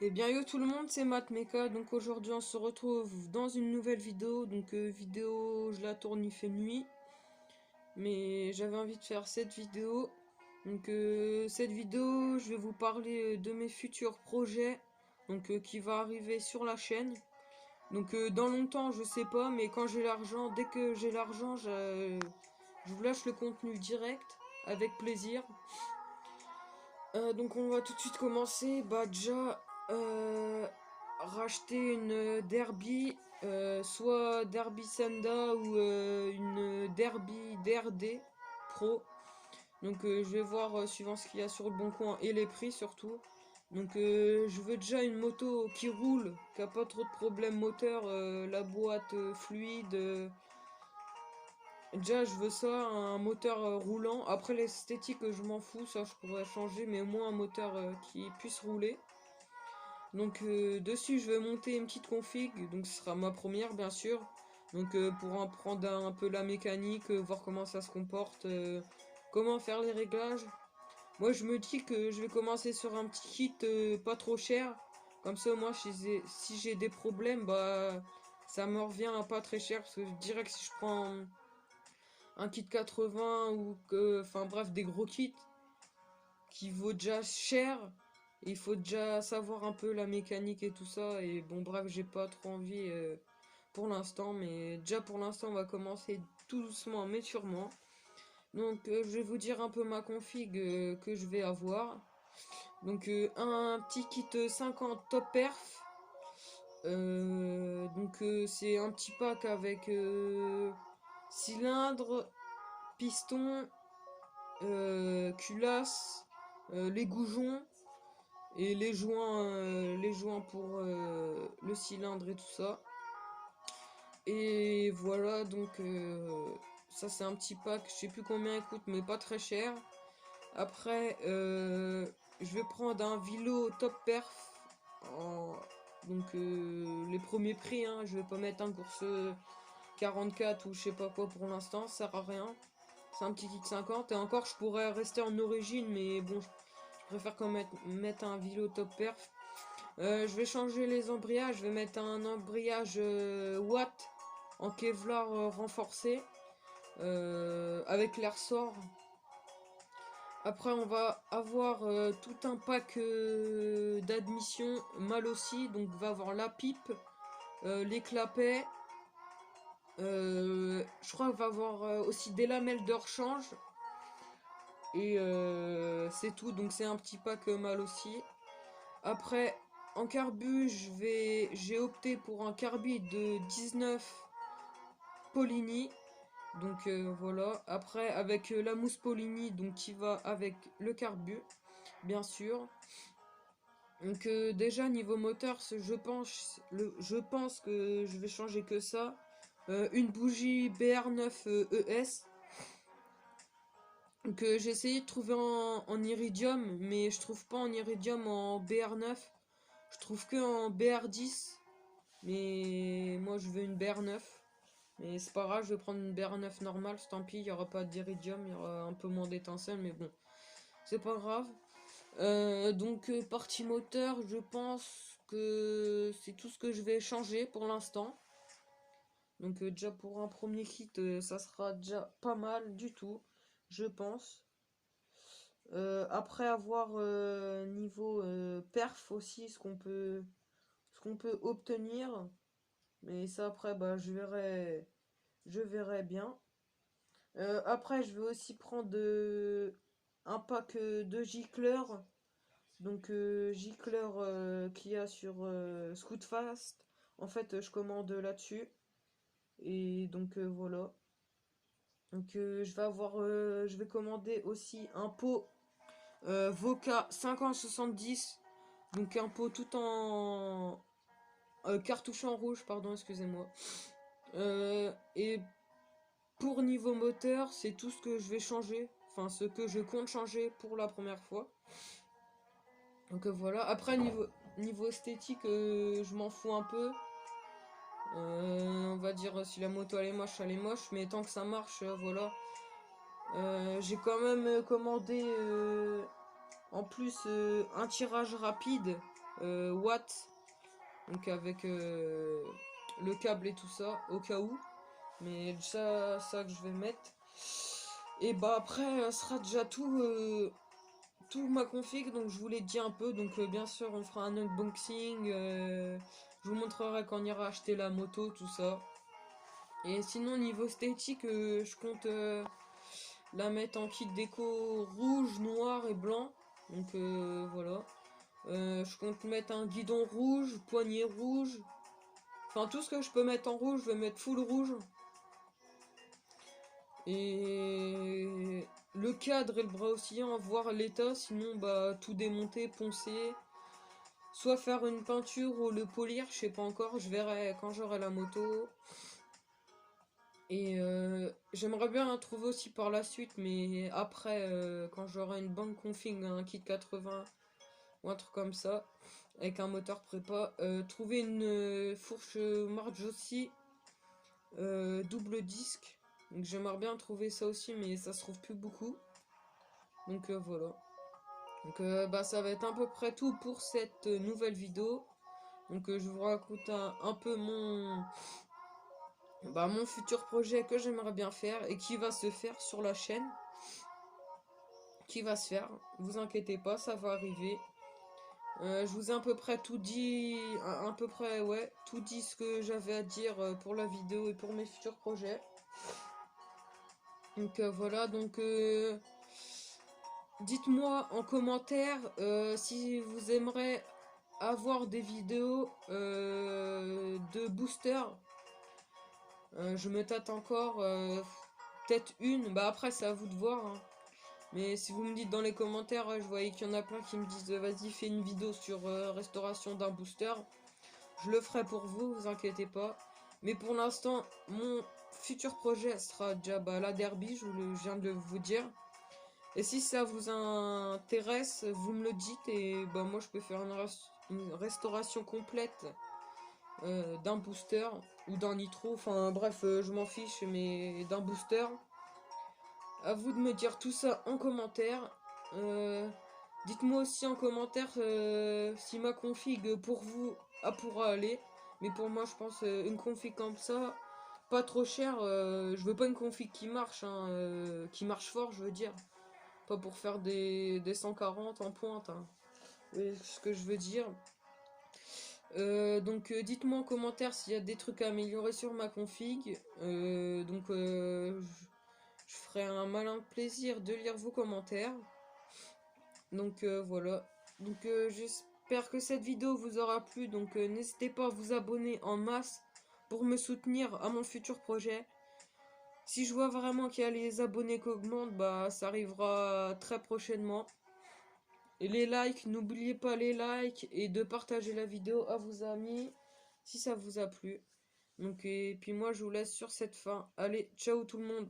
Eh bien yo tout le monde, c'est Matmeka, donc aujourd'hui on se retrouve dans une nouvelle vidéo, donc vidéo je la tourne il fait nuit, mais j'avais envie de faire cette vidéo, donc cette vidéo je vais vous parler de mes futurs projets, donc qui va arriver sur la chaîne, donc dans longtemps je sais pas, mais quand j'ai l'argent, dès que j'ai l'argent je vous lâche le contenu direct, avec plaisir. Donc on va tout de suite commencer. Bah déjà, racheter une Derby, soit Derby Senda ou une Derby DRD Pro. Donc je vais voir suivant ce qu'il y a sur le bon coin et les prix surtout. Donc je veux déjà une moto qui roule, qui a pas trop de problèmes moteur, la boîte fluide. Déjà, je veux ça, un moteur roulant. Après, l'esthétique, je m'en fous, ça je pourrais changer, mais au moins un moteur qui puisse rouler. Donc, dessus, je vais monter une petite config, donc ce sera ma première, bien sûr. Donc, pour apprendre un peu la mécanique, voir comment ça se comporte, comment faire les réglages. Moi, je me dis que je vais commencer sur un petit kit pas trop cher. Comme ça, moi, si j'ai des problèmes, bah, ça me revient à pas très cher, parce que je dirais que si je prends un kit 80 ou que, enfin bref, des gros kits qui vaut déjà cher. Il faut déjà savoir un peu la mécanique et tout ça. Et bon, bref, j'ai pas trop envie pour l'instant. Mais déjà pour l'instant, on va commencer tout doucement mais sûrement. Donc, je vais vous dire un peu ma config que je vais avoir. Donc, un petit kit 50 top perf. Donc, c'est un petit pack avec cylindre, piston, culasse, les goujons et les joints pour le cylindre et tout ça. Et voilà, donc ça c'est un petit pack, je sais plus combien il coûte, mais pas très cher. Après, je vais prendre un Vilo top perf. en- Donc les premiers prix, hein, je vais pas mettre un course 44 ou je sais pas quoi pour l'instant, ça sert à rien. C'est un petit kit 50. Et encore, je pourrais rester en origine, mais bon, je préfère quand même mettre un Vilo top perf. Je vais changer les embrayages. Je vais mettre un embrayage Watt en Kevlar renforcé avec l'air sort. Après, on va avoir tout un pack d'admission mal aussi. Donc, va avoir la pipe, les clapets. Je crois qu'on va avoir aussi des lamelles de rechange. Et c'est tout, donc c'est un petit pack mal aussi. Après, en carbu, j'ai opté pour un carbi de 19 Polini. Donc voilà. Après, avec la mousse Polini, donc qui va avec le carbu, bien sûr. Donc déjà niveau moteur, je pense que je vais changer que ça. Une bougie BR9 ES. Donc j'ai essayé de trouver en iridium, mais je trouve pas en iridium en BR9. Je trouve que en BR10. Mais moi je veux une BR9. Mais c'est pas grave, je vais prendre une BR9 normale, tant pis, il n'y aura pas d'iridium, il y aura un peu moins d'étincelles, mais bon, c'est pas grave. Donc partie moteur, je pense que c'est tout ce que je vais changer pour l'instant. Donc déjà pour un premier kit, ça sera déjà pas mal du tout, je pense. Après avoir niveau perf aussi ce qu'on peut obtenir, mais ça après bah je verrai bien. Après je vais aussi prendre un pack de gicleurs, donc gicleurs qu'il y a sur Scootfast. En fait je commande là-dessus et donc voilà. Donc je vais commander aussi un pot Voca 50-70. Donc un pot tout en cartouche en rouge, pardon, excusez-moi. Et pour niveau moteur, c'est tout ce que je vais changer. Enfin, ce que je compte changer pour la première fois. Donc voilà. Après, niveau esthétique, je m'en fous un peu. On va dire si la moto elle est moche. Mais tant que ça marche, voilà. J'ai quand même commandé en plus un tirage rapide. watts. Donc avec le câble et tout ça, au cas où. Mais déjà ça que je vais mettre. Et bah après, ce sera déjà tout ma config, donc je vous l'ai dit un peu. Donc bien sûr, on fera un unboxing. Je vous montrerai quand on ira acheter la moto, tout ça. Et sinon, niveau esthétique, je compte la mettre en kit déco rouge, noir et blanc. Donc voilà. Je compte mettre un guidon rouge, poignée rouge. Enfin, tout ce que je peux mettre en rouge, je vais mettre full rouge. Et le cadre et le bras oscillant, voir l'état, sinon bah tout démonter, poncer. Soit faire une peinture ou le polir, je sais pas encore, je verrai quand j'aurai la moto. Et j'aimerais bien en trouver aussi par la suite, mais après, quand j'aurai une bonne config, un kit 80 ou un truc comme ça, avec un moteur prépa, trouver une fourche Marge aussi, double disque. Donc j'aimerais bien trouver ça aussi, mais ça se trouve plus beaucoup. Donc voilà. Donc bah ça va être à peu près tout pour cette nouvelle vidéo. Donc je vous raconte un peu mon futur projet que j'aimerais bien faire et qui va se faire sur la chaîne. Qui va se faire, vous inquiétez pas, ça va arriver. Je vous ai à peu près tout dit, à peu près ouais, tout dit ce que j'avais à dire pour la vidéo et pour mes futurs projets. Donc voilà, donc dites-moi en commentaire si vous aimeriez avoir des vidéos de booster. Je me tâte encore, peut-être une, bah après c'est à vous de voir, hein. Mais si vous me dites dans les commentaires, je voyais qu'il y en a plein qui me disent vas-y fais une vidéo sur restauration d'un booster. Je le ferai pour vous, vous inquiétez pas. Mais pour l'instant, mon futur projet sera déjà la derby, je viens de vous dire. Et si ça vous intéresse, vous me le dites et bah moi je peux faire une restauration complète d'un booster ou d'un nitro. Enfin bref, je m'en fiche, mais d'un booster. À vous de me dire tout ça en commentaire. Dites-moi aussi en commentaire si ma config pour vous pourra aller. Mais pour moi, je pense une config comme ça, pas trop cher. Je veux pas une config qui marche, hein, qui marche fort, je veux dire. Pas pour faire des 140 en pointe. Hein. Vous voyez ce que je veux dire. Donc dites-moi en commentaire s'il y a des trucs à améliorer sur ma config. Donc je ferai un malin plaisir de lire vos commentaires. Donc voilà. Donc j'espère que cette vidéo vous aura plu. Donc n'hésitez pas à vous abonner en masse pour me soutenir à mon futur projet. Si je vois vraiment qu'il y a les abonnés qui augmentent, bah ça arrivera très prochainement. Et les likes, n'oubliez pas les likes et de partager la vidéo à vos amis si ça vous a plu. Donc et puis moi je vous laisse sur cette fin. Allez, ciao tout le monde.